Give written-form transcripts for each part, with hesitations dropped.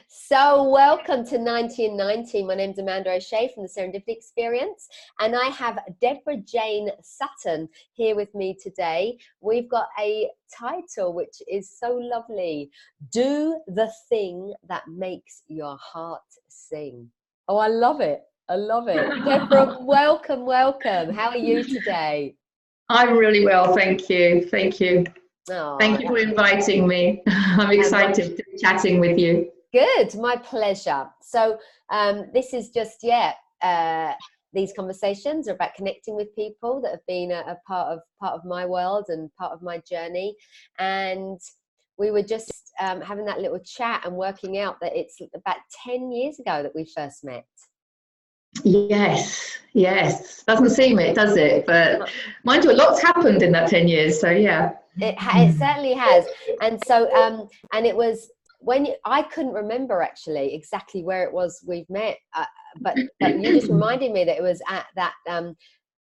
So welcome to 90 and 90. My name's Amanda O'Shea from the Serendipity Experience, and I have Deborah Jane Sutton here with me today. We've got a title which is so lovely: Do the Thing That Makes Your Heart Sing. Oh, I love it. I love it. Deborah, welcome, welcome. How are you today? I'm really well, thank you. Thank you. Oh, thank you for inviting me. I'm excited to be chatting with you. Good, my pleasure. So this is just, these conversations are about connecting with people that have been a part of my world and part of my journey. And we were just having that little chat and working out that it's about 10 years ago that we first met. Yes. Doesn't seem it, does it? But mind you, a lot's happened in that 10 years. So yeah. It certainly has. And so, and it was when I couldn't remember actually exactly where it was we've met, but you just reminded me that it was at that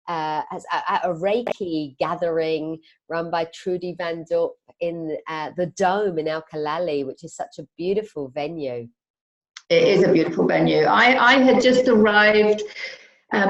at a Reiki gathering run by Trudy Van Dorp in the Dome in Alkalali, which is such a beautiful venue. It is a beautiful venue. I had just arrived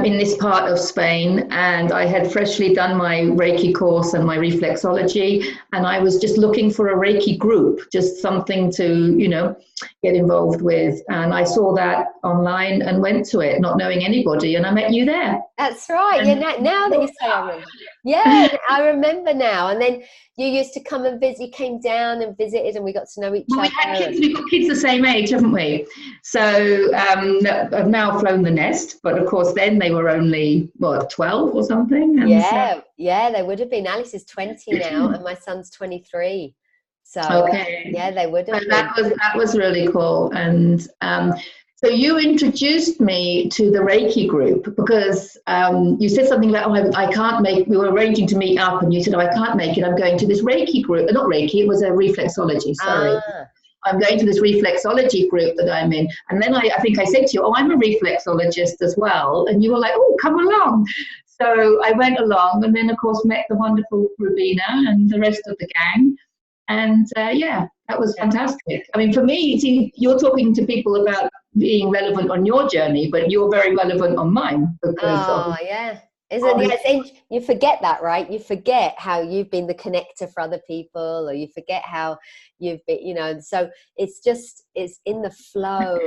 in this part of Spain, and I had freshly done my Reiki course and my reflexology, and I was just looking for a Reiki group, just something to, get involved with. And I saw that online and went to it, not knowing anybody, and I met you there. That's right. Yeah, now that you say I remember. Yeah, I remember now. And then you used to come and visit, you came down and visited, and we got to know each other. We've got kids the same age, haven't we? So I've now flown the nest, but of course then they were only, 12 or something? And yeah, they would have been. Alice is 20 now, and my son's 23. So okay. Yeah, they would have. That was really cool. And so you introduced me to the Reiki group because you said something like, I can't make, we were arranging to meet up, and you said, I can't make it, I'm going to this Reiki group. Not Reiki, it was a reflexology, sorry. I'm going to this reflexology group that I'm in. And then I think I said to you, I'm a reflexologist as well. And you were like, oh, come along. So I went along, and then of course met the wonderful Rubina and the rest of the gang. And that was fantastic. I mean, for me, you're talking to people about being relevant on your journey, but you're very relevant on mine. You forget that, right? You forget how you've been the connector for other people, or you forget how you've been, so it's in the flow.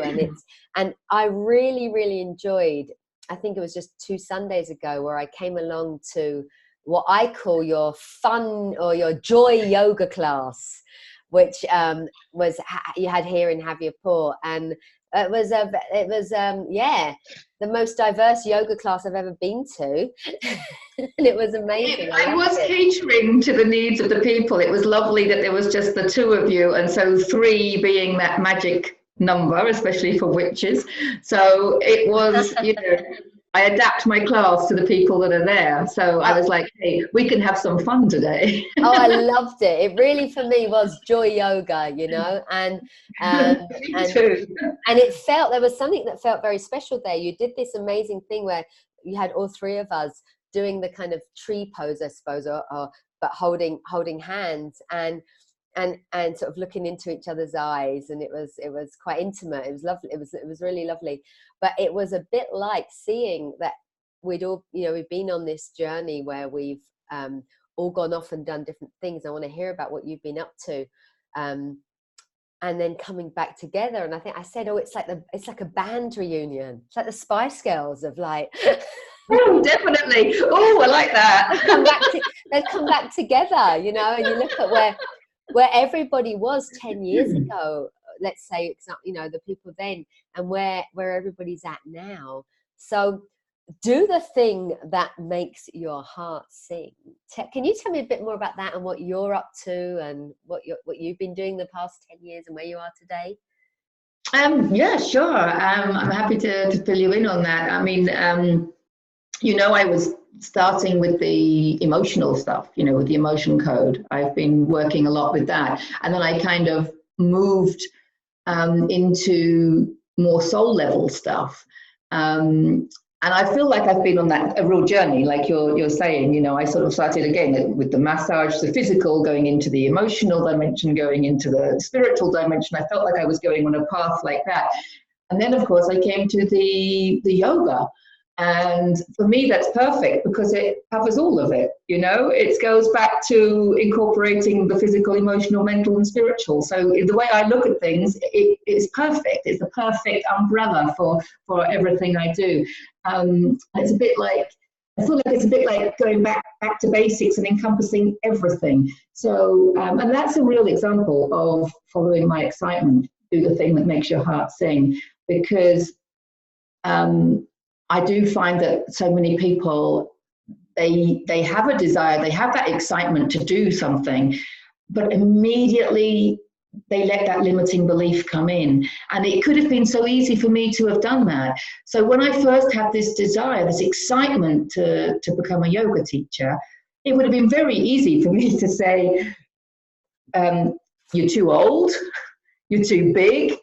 And I really, really enjoyed, I think it was just 2 Sundays ago, where I came along to what I call your fun or your joy yoga class, which was you had here in Javier, and it was the most diverse yoga class I've ever been to, and it was amazing. I was catering to the needs of the people. It was lovely that there was just the 2 of you, and so 3 being that magic number, especially for witches. So it was, I adapt my class to the people that are there. So I was like, hey, we can have some fun today. Oh, I loved it. It really, for me, was joy yoga, and there was something that felt very special there. You did this amazing thing where you had all 3 of us doing the kind of tree pose, I suppose, but holding hands and sort of looking into each other's eyes, and it was quite intimate. It was lovely. It was really lovely. But it was a bit like seeing that we've been on this journey where we've all gone off and done different things. I want to hear about what you've been up to, and then coming back together. And I think I said, it's like a band reunion. It's like the Spice Girls of like. Oh, definitely. Oh, I like that. They've come back together, and you look at where everybody was 10 years ago, let's say, the people then, and where everybody's at now. So do the thing that makes your heart sing. Can you tell me a bit more about that and what you're up to and what you've been doing the past 10 years and where you are today? Yeah, sure. I'm happy to fill you in on that. I mean, I was starting with the emotional stuff, with the emotion code. I've been working a lot with that. And then I kind of moved into more soul level stuff. And I feel like I've been on that a real journey, like you're saying. You know, I sort of started again with the massage, the physical, going into the emotional dimension, going into the spiritual dimension. I felt like I was going on a path like that. And then, of course, I came to the yoga. And for me, that's perfect because it covers all of it. You know, it goes back to incorporating the physical, emotional, mental, and spiritual. So the way I look at things, it's perfect. It's the perfect umbrella for everything I do. It's a bit like, I feel like it's a bit like going back to basics and encompassing everything. So, and that's a real example of following my excitement. Do the thing that makes your heart sing, because I do find that so many people, they have a desire, they have that excitement to do something, but immediately they let that limiting belief come in. And it could have been so easy for me to have done that. So when I first had this desire, this excitement to become a yoga teacher, it would have been very easy for me to say, you're too old, you're too big,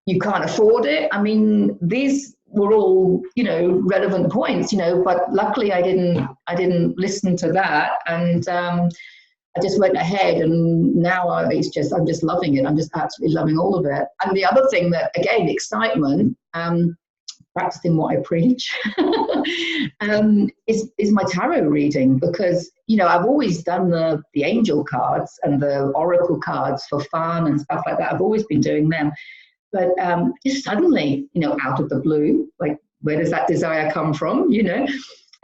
you can't afford it. I mean, these were all, you know, relevant points, you know, but luckily I didn't listen to that. And I just went ahead, and now I'm just loving it. I'm just absolutely loving all of it. And the other thing that, again, excitement, practicing what I preach, is my tarot reading, because, you know, I've always done the angel cards and the oracle cards for fun and stuff like that. I've always been doing them. But just suddenly, you know, out of the blue, like, where does that desire come from? You know,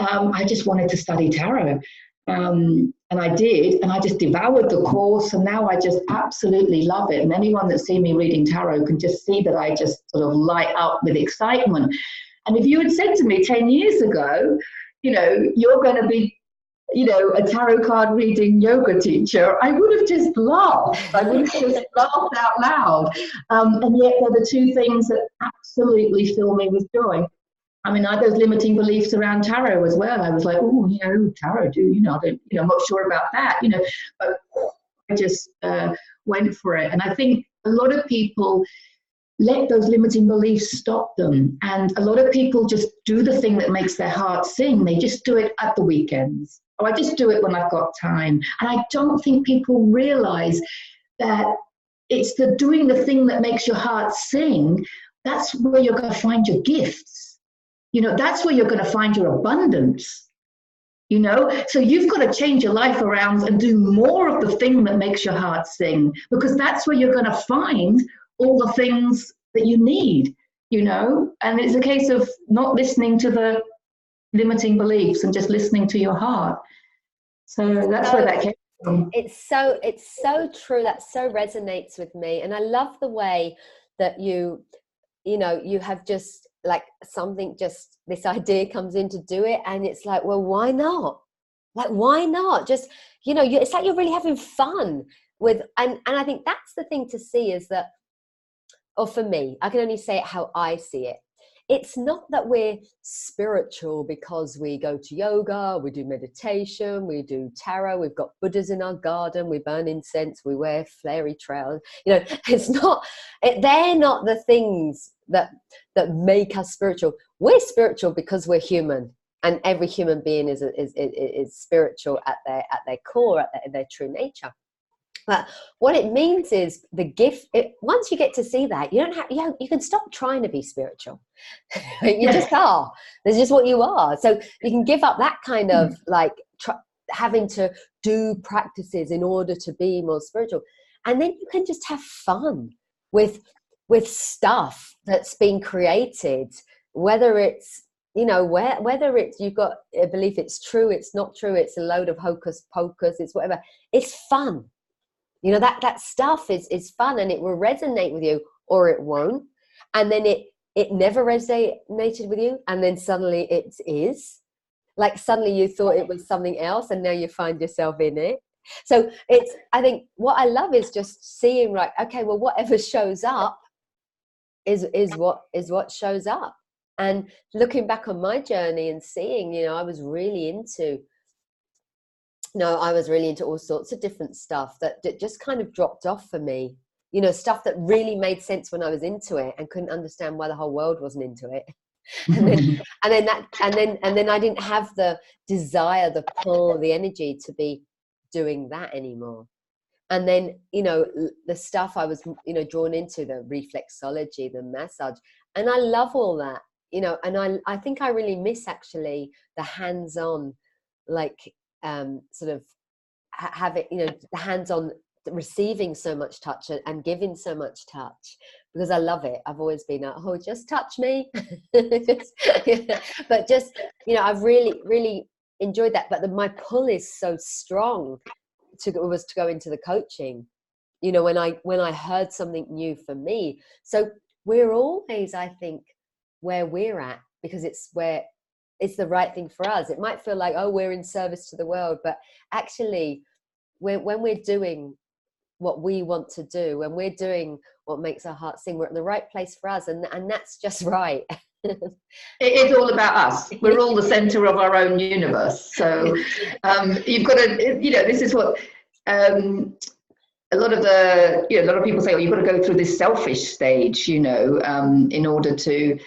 I just wanted to study tarot. And I did, and I just devoured the course, and now I just absolutely love it. And anyone that's seen me reading tarot can just see that I just sort of light up with excitement. And if you had said to me 10 years ago, you know, you're going to be, you know, a tarot card reading yoga teacher, I would have just laughed. I would have just laughed out loud. And yet they're the two things that absolutely fill me with joy. I mean, I had those limiting beliefs around tarot as well. I was like, oh, you know, tarot, I'm not sure about that, you know, but I just went for it. And I think a lot of people let those limiting beliefs stop them. And a lot of people just do the thing that makes their heart sing. They just do it at the weekends. Or I just do it when I've got time. And I don't think people realize that it's the doing the thing that makes your heart sing. That's where you're going to find your gifts. You know, that's where you're going to find your abundance, you know. So you've got to change your life around and do more of the thing that makes your heart sing, because that's where you're going to find all the things that you need, you know. And it's a case of not listening to the limiting beliefs and just listening to your heart. So that's where that came from. It's so true. That so resonates with me. And I love the way that you have just, like, something, just this idea comes in to do it, and it's like, well, why not? Like, why not? Just, you know, it's like you're really having fun with, and I think that's the thing to see, is that, or for me, I can only say it how I see it. It's not that we're spiritual because we go to yoga, we do meditation, we do tarot, we've got Buddhas in our garden, we burn incense, we wear flary trails. You know, it's not, they're not the things that make us spiritual. We're spiritual because we're human, and every human being is spiritual at their core, at their true nature. But what it means is the gift. Once you get to see that, you can stop trying to be spiritual. You just are. That's just what you are. So you can give up that kind of like having to do practices in order to be more spiritual, and then you can just have fun with stuff that's been created, whether it's, you know, whether it's you've got a belief it's true, it's not true, it's a load of hocus pocus, it's whatever. It's fun. You know, that stuff is fun, and it will resonate with you, or it won't. And then it never resonated with you, and then suddenly it is. Like, suddenly you thought it was something else, and now you find yourself in it. So I think what I love is just seeing, like, okay, well, whatever shows up is what shows up. And looking back on my journey and seeing, you know, I was really into all sorts of different stuff that just kind of dropped off for me. You know, stuff that really made sense when I was into it and couldn't understand why the whole world wasn't into it. and then I didn't have the desire, the pull, the energy to be doing that anymore. And then, you know, the stuff I was, you know, drawn into, the reflexology, the massage, and I love all that, you know, and I think I really miss actually the hands-on, like, sort of having, you know, the hands-on, receiving so much touch and giving so much touch, because I love it. I've always been like, oh, just touch me. But just, you know, I've really enjoyed that. But my pull is so strong to go into the coaching, you know, when I heard something new for me. So we're always, I think, where we're at, because it's where it's the right thing for us. It might feel like, oh, we're in service to the world, but actually when we're doing what we want to do, when we're doing what makes our heart sing, we're at the right place for us, and that's just right. It is all about us. We're all the center of our own universe. So you've got to, you know, this is what a lot of people say, oh, you've got to go through this selfish stage, you know, in order to,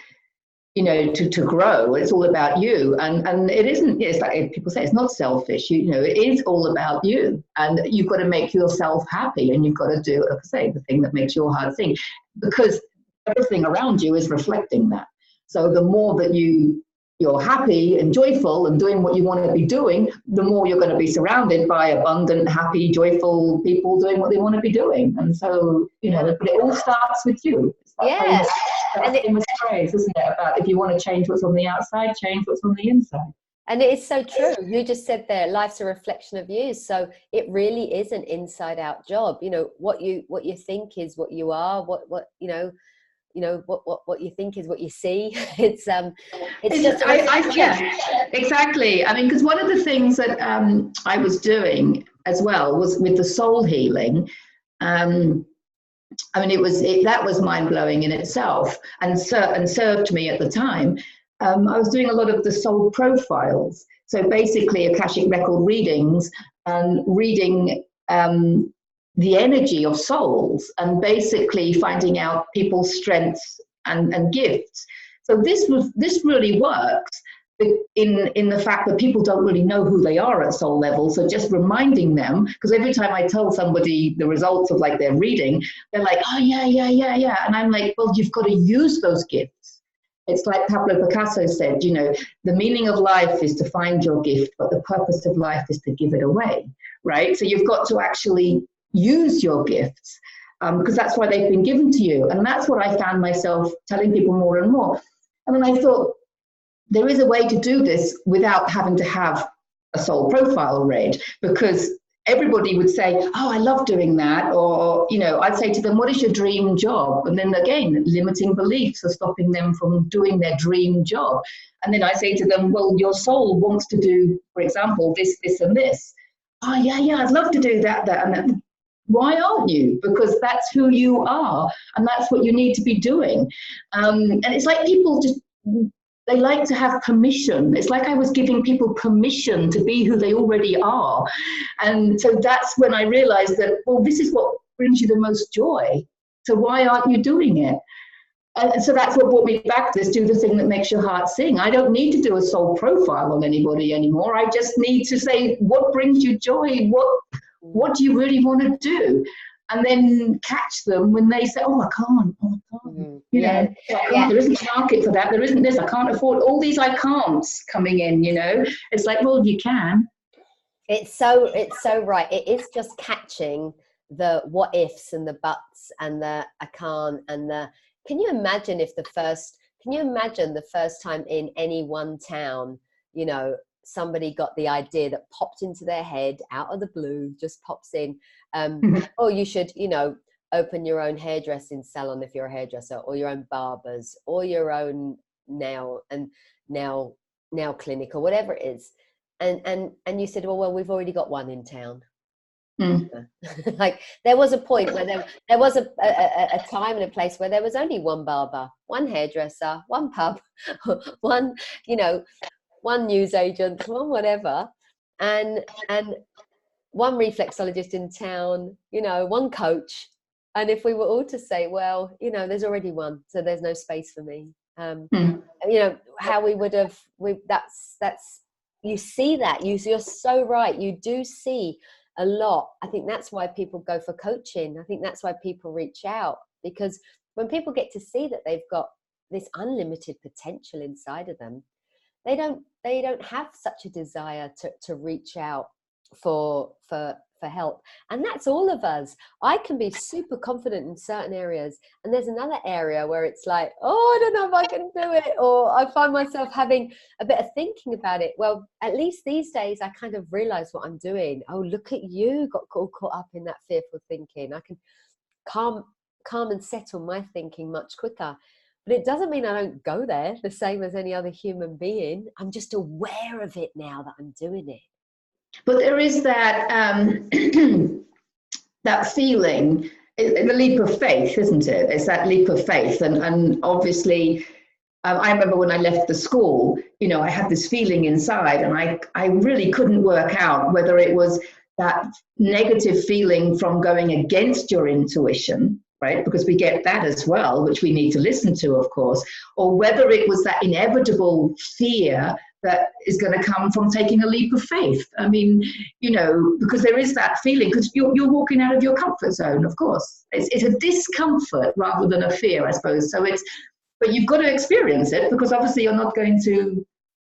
you know, to grow. It's all about you, and it isn't. It's like people say, it's not selfish. You know, it is all about you, and you've got to make yourself happy, and you've got to do, like I say, the thing that makes your heart sing, because everything around you is reflecting that. So the more that you're happy and joyful and doing what you want to be doing, the more you're going to be surrounded by abundant, happy, joyful people doing what they want to be doing. And so, you know, but it all starts with you. Yeah. That famous phrase, isn't it, about if you want to change what's on the outside, change what's on the inside. And it is so true. You just said there, life's a reflection of you. So it really is an inside out job. You know, what you think is what you are, what you know, what you think is what you see. It's just yeah, exactly. I mean, because one of the things that I was doing as well was with the soul healing. I mean, that was mind blowing in itself, and served me at the time. I was doing a lot of the soul profiles, so basically Akashic record readings and reading the energy of souls, and basically finding out people's strengths and gifts. So this really works in the fact that people don't really know who they are at soul level. So just reminding them, because every time I tell somebody the results of like their reading, they're like, oh yeah. And I'm like, well, you've got to use those gifts. It's like Pablo Picasso said, you know, the meaning of life is to find your gift, but the purpose of life is to give it away, right? So you've got to actually use your gifts, because that's why they've been given to you. And that's what I found myself telling people more and more. And then I thought, there is a way to do this without having to have a soul profile read, because everybody would say, oh, I love doing that. Or, you know, I'd say to them, what is your dream job? And then again, limiting beliefs are stopping them from doing their dream job. And then I say to them, well, your soul wants to do, for example, this, and this. Oh, yeah, I'd love to do that. And that. Why aren't you? Because that's who you are, and that's what you need to be doing. And it's like people just, they like to have permission. It's like I was giving people permission to be who they already are. And so that's when I realized that, well, this is what brings you the most joy. So why aren't you doing it? And so that's what brought me back to this, do the thing that makes your heart sing. I don't need to do a soul profile on anybody anymore. I just need to say, what brings you joy? What do you really want to do? And then catch them when they say, oh, I can't. You know, there isn't a market for that. There isn't this. I can't afford all these I can'ts coming in, you know. It's like, well, you can. It's so right. It is just catching the what ifs and the buts and the I can't and the, can you imagine the first time in any one town, you know, somebody got the idea that popped into their head out of the blue, just pops in, oh, you should, you know, open your own hairdressing salon if you're a hairdresser, or your own barbers, or your own nail clinic, or whatever it is, and you said, well, we've already got one in town. Like there was a point where there was a time and a place where there was only one barber, one hairdresser, one pub, one, you know, one newsagent, one whatever, and one reflexologist in town, you know, one coach. And if we were all to say, well, you know, there's already one, so there's no space for me. You know, how we would have, that's, you see that, you're so right. You do see a lot. I think that's why people go for coaching. I think that's why people reach out, because when people get to see that they've got this unlimited potential inside of them, they don't have such a desire to reach out for help. And that's all of us. I can be super confident in certain areas, and there's another area where it's like, oh, I don't know if I can do it, or I find myself having a bit of thinking about it. Well, at least these days I kind of realize what I'm doing. Oh, look at you, got all caught up in that fearful thinking. I can calm and settle my thinking much quicker. But it doesn't mean I don't go there the same as any other human being. I'm just aware of it now that I'm doing it. But there is that that feeling, the leap of faith, isn't it? It's that leap of faith. And obviously, I remember when I left the school, you know, I had this feeling inside, and I really couldn't work out whether it was that negative feeling from going against your intuition, right? Because we get that as well, which we need to listen to, of course, or whether it was that inevitable fear that is going to come from taking a leap of faith. I mean, you know, because there is that feeling, because you're walking out of your comfort zone, of course. It's a discomfort rather than a fear, I suppose. So but you've got to experience it, because obviously you're not going to,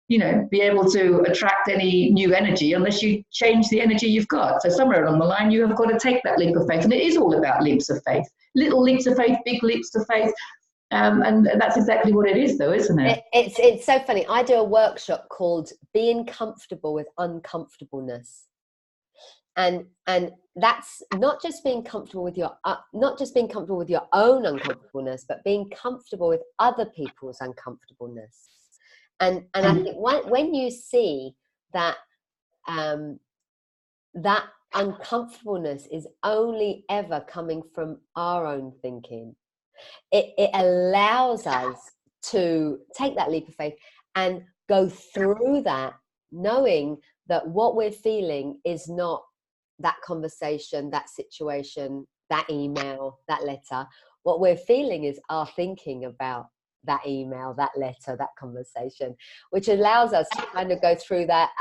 you know, be able to attract any new energy unless you change the energy you've got. So somewhere along the line, you have got to take that leap of faith. And it is all about leaps of faith, little leaps of faith, big leaps of faith. And that's exactly what it is, though, isn't it? It's so funny. I do a workshop called Being Comfortable with Uncomfortableness. And that's not just being comfortable with your own uncomfortableness, but being comfortable with other people's uncomfortableness. And I think when you see that that uncomfortableness is only ever coming from our own thinking, it allows us to take that leap of faith and go through that, knowing that what we're feeling is not that conversation, that situation, that email, that letter. What we're feeling is our thinking about that email, that letter, that conversation, which allows us to kind of go through that.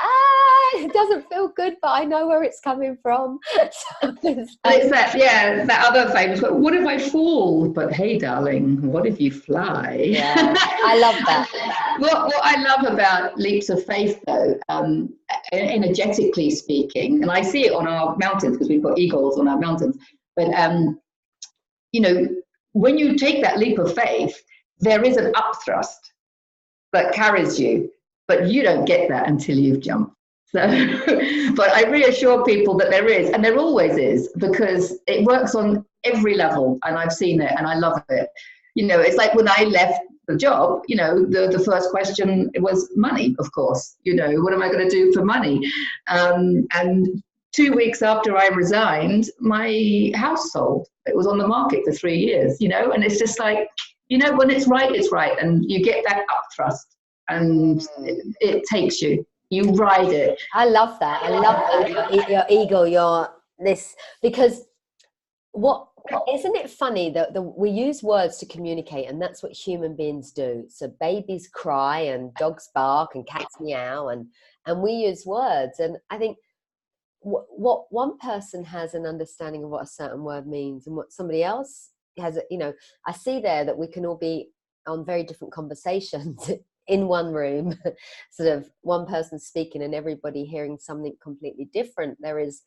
It doesn't feel good, but I know where it's coming from. So it's that other famous, what if I fall? But hey, darling, what if you fly? Yeah, I love that. What I love about leaps of faith, though, energetically speaking, and I see it on our mountains because we've got eagles on our mountains, but you know, when you take that leap of faith, there is an upthrust that carries you, but you don't get that until you've jumped. So, but I reassure people that there is, and there always is, because it works on every level, and I've seen it, and I love it. You know, it's like when I left the job, you know, the first question was money, of course. You know, what am I going to do for money? And 2 weeks after I resigned, my house sold. It was on the market for 3 years, you know, and it's just like, you know, when it's right, and you get that upthrust, and it takes you. You ride it. I love that. I love that. Your ego, your this, because isn't it funny that we use words to communicate, and that's what human beings do. So babies cry and dogs bark and cats meow, and we use words. And I think what one person has an understanding of what a certain word means, and what somebody else has, you know, I see there that we can all be on very different conversations in one room, sort of one person speaking and everybody hearing something completely different. There is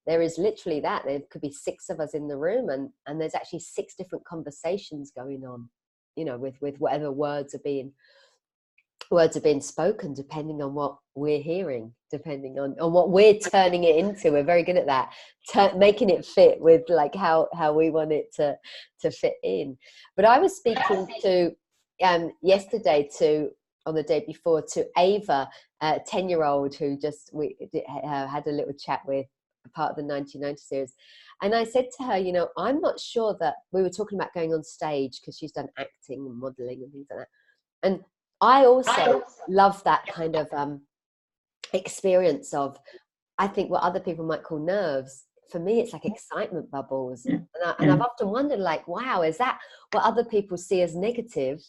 literally that. There could be 6 of us in the room, and there's actually 6 different conversations going on, you know, with whatever words are being spoken, depending on what we're hearing, depending on what we're turning it into. We're very good at that, making it fit with like how we want it to fit in. But I was speaking to yesterday on the day before to Ava, a 10-year-old who we had a little chat with, part of the 1990 series. And I said to her, you know, I'm not sure that we were talking about going on stage, because she's done acting and modeling and things like that. And I also love that kind of experience of, I think, what other people might call nerves. For me, it's like excitement bubbles. And I've often wondered, like, wow, is that what other people see as negative?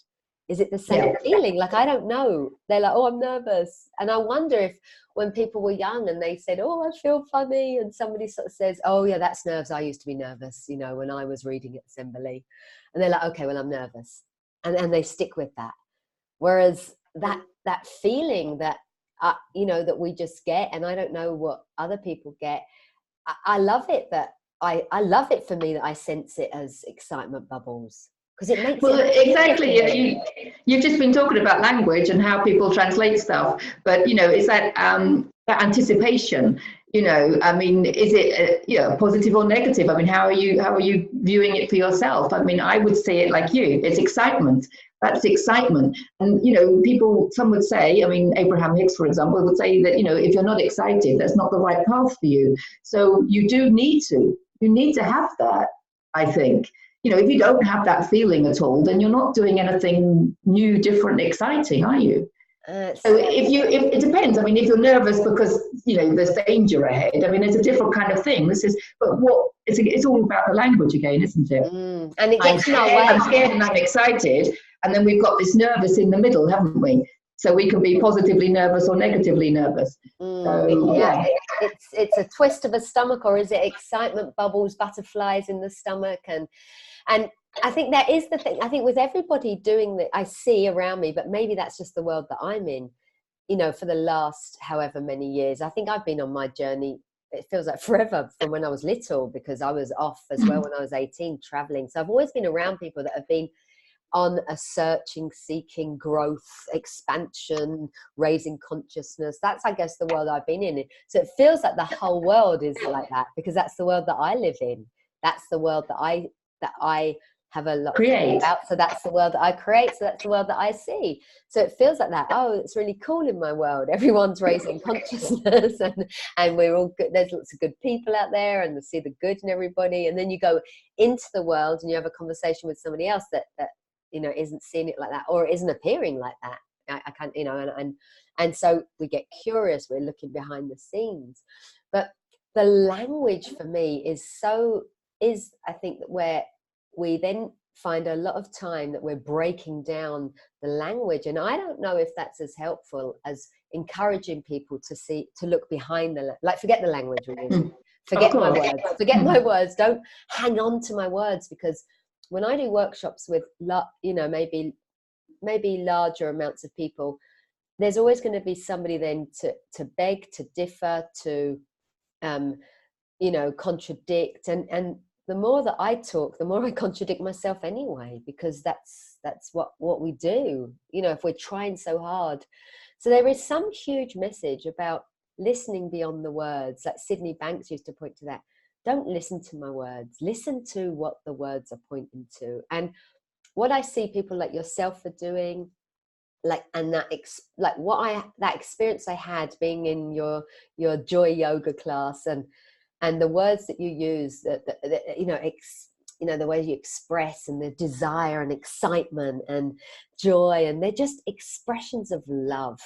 Is it the same feeling? Like, I don't know. They're like, oh, I'm nervous. And I wonder if when people were young and they said, oh, I feel funny, and somebody sort of says, oh yeah, that's nerves. I used to be nervous, you know, when I was reading at assembly. And they're like, okay, well, I'm nervous. And they stick with that. Whereas that feeling that, you know, that we just get, and I don't know what other people get. I love it that I love it for me that I sense it as excitement bubbles. Because it makes exactly. You've just been talking about language and how people translate stuff, but you know, it's that that anticipation. You know, I mean, is it you know, positive or negative? I mean, how are you viewing it for yourself? I mean, I would say it like you. It's excitement. That's excitement. And you know, some would say, I mean, Abraham Hicks, for example, would say that, you know, if you're not excited, that's not the right path for you. So you need to have that, I think. You know, if you don't have that feeling at all, then you're not doing anything new, different, exciting, are you? So if it depends. I mean, if you're nervous because, you know, there's danger ahead, I mean, it's a different kind of thing. It's all about the language again, isn't it? And it gets in our way. I'm scared and I'm excited, and then we've got this nervous in the middle, haven't we? So we can be positively nervous or negatively nervous. So, yeah, it's a twist of a stomach, or is it excitement bubbles, butterflies in the stomach? And I think that is the thing. I think with everybody doing that, I see around me, but maybe that's just the world that I'm in, you know, for the last however many years. I think I've been on my journey, it feels like forever, from when I was little, because I was off as well when I was 18, traveling. So I've always been around people that have been on a searching, seeking, growth, expansion, raising consciousness. That's, I guess, the world I've been in. So it feels like the whole world is like that, because that's the world that I live in. That's the world that I have a lot about. So that's the world that I create. So that's the world that I see. So it feels like that. Oh, it's really cool in my world. Everyone's raising consciousness, and we're all good. There's lots of good people out there, and we see the good in everybody. And then you go into the world and you have a conversation with somebody else that you know, isn't seeing it like that, or isn't appearing like that. I can't, you know, and so we get curious. We're looking behind the scenes. But the language for me is I think, where we then find a lot of time that we're breaking down the language. And I don't know if that's as helpful as encouraging people to look behind like, forget the language we're using. Forget my words. Don't hang on to my words, because when I do workshops with, you know, maybe larger amounts of people, there's always going to be somebody then to beg, to differ, to you know, contradict. And the more that I talk, the more I contradict myself anyway, because that's what we do, you know, if we're trying so hard. So there is some huge message about listening beyond the words. Like Sydney Banks used to point to that. Don't listen to my words. Listen to what the words are pointing to. And what I see people like yourself are doing, like, and that experience I had being in your joy yoga class, and the words that you use, that you know, you know, the way you express, and the desire and excitement and joy, and they're just expressions of love,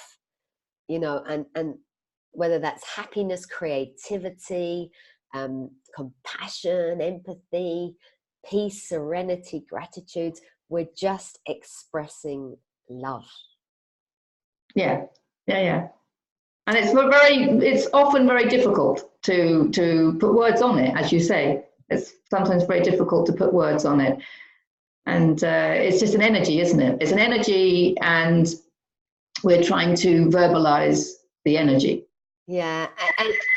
you know, and whether that's happiness, creativity, compassion, empathy, peace, serenity, gratitude. We're just expressing love. Yeah. And it's often very difficult to put words on it, as you say. It's sometimes very difficult to put words on it. And it's just an energy, isn't it? It's an energy, and we're trying to verbalize the energy. Yeah,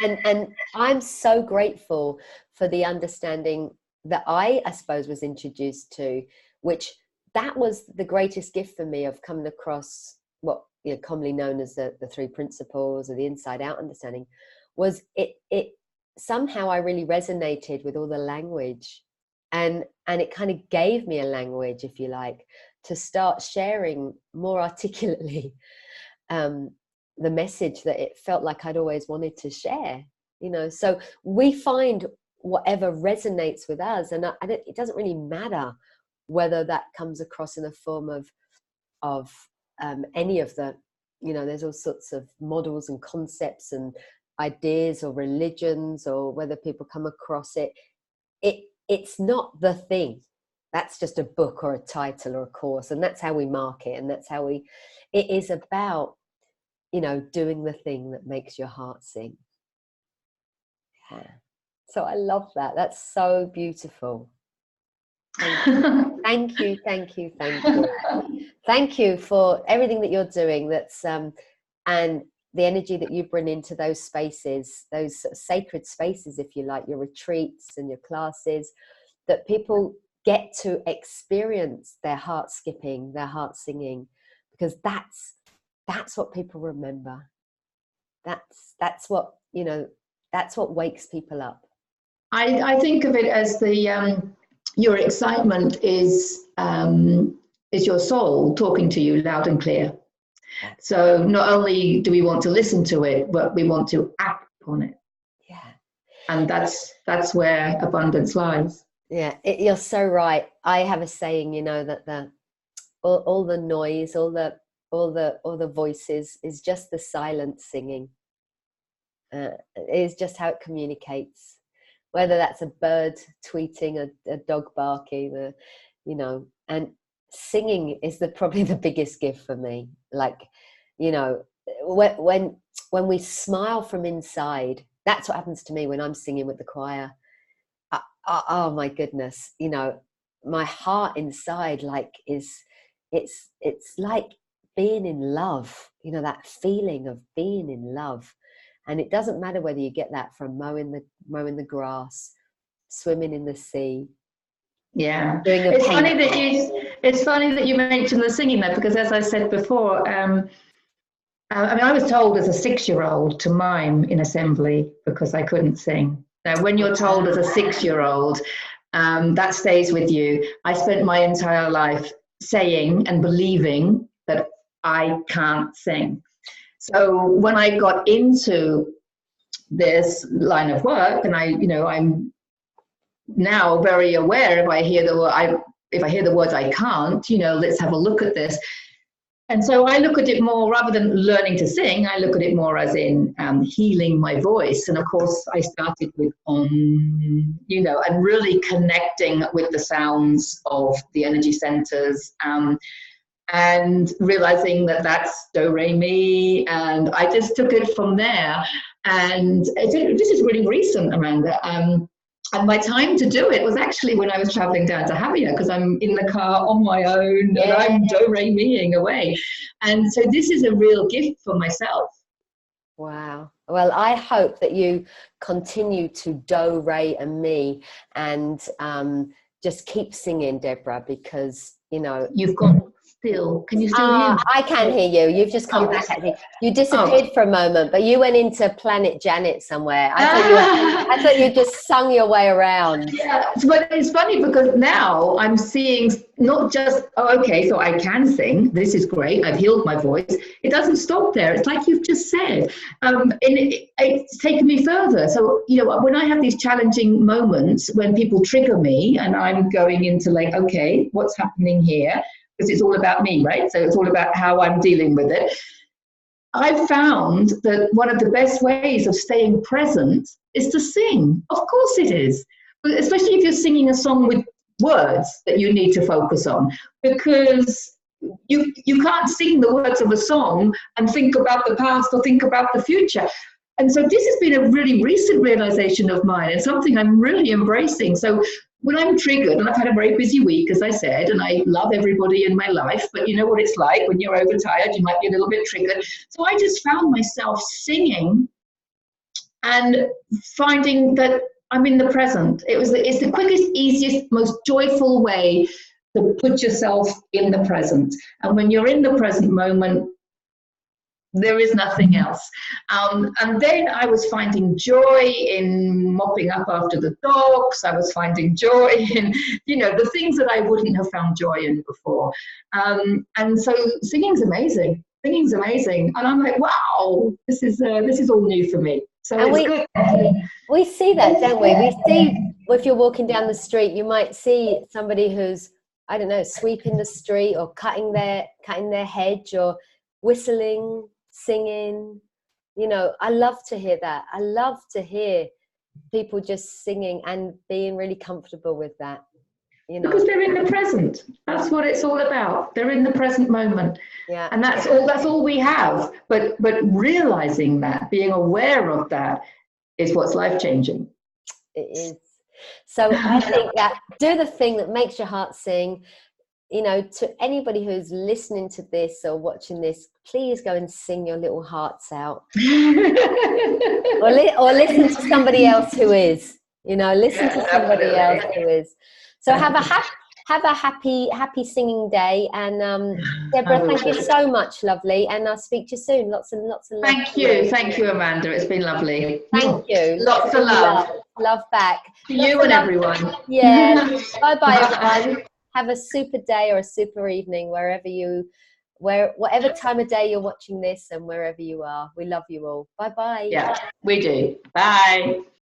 and I'm so grateful for the understanding that I suppose was introduced to, which that was the greatest gift for me, of coming across what, you know, commonly known as the three principles, or the inside out understanding. Was it somehow I really resonated with all the language, and it kind of gave me a language, if you like, to start sharing more articulately the message that it felt like I'd always wanted to share, you know. So we find whatever resonates with us, and it doesn't really matter whether that comes across in the form of any of the, you know, there's all sorts of models and concepts and ideas, or religions, or whether people come across it's not the thing. that's just a book or a title or a course, and that's how we market, and that's how it is about, you know, doing the thing that makes your heart sing. Yeah. So I love that. That's so beautiful. Thank you. Thank you, thank you, thank you. Thank you for everything that you're doing. That's and the energy that you bring into those spaces, those sort of sacred spaces, if you like, your retreats and your classes, that people get to experience their heart skipping, their heart singing, because that's what people remember. That's what, you know, that's what wakes people up. I think of it as the your excitement is your soul talking to you loud and clear. So not only do we want to listen to it, but we want to act on it. Yeah. And that's where abundance lies. Yeah, you're so right. I have a saying, you know, that all the noise, all the voices is just the silent singing. It is just how it communicates. Whether that's a bird tweeting, a dog barking, you know, and singing is probably the biggest gift for me. Like, you know, when we smile from inside, that's what happens to me when I'm singing with the choir. Oh my goodness, you know, my heart inside, like, it's like being in love, you know, that feeling of being in love. And it doesn't matter whether you get that from mowing the grass, swimming in the sea. Yeah, Doing it's funny that you mentioned the singing though, because as I said before, I mean, I was told as a 6-year-old to mime in assembly because I couldn't sing. Now, when you're told as a 6-year-old, that stays with you. I spent my entire life saying and believing that I can't sing. So when I got into this line of work, and I'm now very aware if I hear the words I can't, you know, let's have a look at this. And so I look at it more, rather than learning to sing, I look at it more as in healing my voice. And of course, I started with you know, and really connecting with the sounds of the energy centers. And realizing that that's do, re, mi, and I just took it from there. And this is really recent, Amanda. And my time to do it was actually when I was traveling down to Javier, because I'm in the car on my own, and I'm do, re, mi-ing away. And so this is a real gift for myself. Wow. Well, I hope that you continue to do, re, and mi, and just keep singing, Deborah, because, you know, you've got still. Can you still hear me? I can hear you. You've just come back at me. You disappeared for a moment, but you went into Planet Janet somewhere. I thought you just sung your way around. Yeah, but it's funny because now I'm seeing not just, oh, okay, so I can sing. This is great. I've healed my voice. It doesn't stop there. It's like you've just said. And it's taken me further. So, you know, when I have these challenging moments when people trigger me and I'm going into like, okay, what's happening here? Because it's all about me, right? So it's all about how I'm dealing with it. I've found that one of the best ways of staying present is to sing. Of course it is. But especially if you're singing a song with words that you need to focus on, because you can't sing the words of a song and think about the past or think about the future. And so this has been a really recent realization of mine and something I'm really embracing. So when I'm triggered, and I've had a very busy week, as I said, and I love everybody in my life, but you know what it's like when you're overtired, you might be a little bit triggered. So I just found myself singing and finding that I'm in the present. It's the quickest, easiest, most joyful way to put yourself in the present. And when you're in the present moment, there is nothing else. And then I was finding joy in mopping up after the dogs. I was finding joy in, you know, the things that I wouldn't have found joy in before. And so singing's amazing. Singing's amazing. And I'm like, wow, this is all new for me. So and it's good. We see that, don't we? We see, if you're walking down the street, you might see somebody who's, I don't know, sweeping the street or cutting their hedge or whistling, singing. You know, I love to hear that. I love to hear people just singing and being really comfortable with that. you know. Because they're in the present. That's what it's all about. They're in the present moment. Yeah. And that's all we have. But realizing that, being aware of that, is what's life-changing. It is. So I think that do the thing that makes your heart sing. You know, to anybody who's listening to this or watching this, please go and sing your little hearts out. or listen to somebody else who is. You know, listen to somebody else who is. So have a happy singing day. And Deborah, thank you so much, lovely. And I'll speak to you soon. Lots and love. Thank you, Amanda. It's been lovely. Thank you. Lots of love. Love back. To you and everyone. Yeah. Bye, everyone. Have a super day or a super evening whatever time of day you're watching this and wherever you are. We love you all. Bye-bye. Yeah, we do. Bye.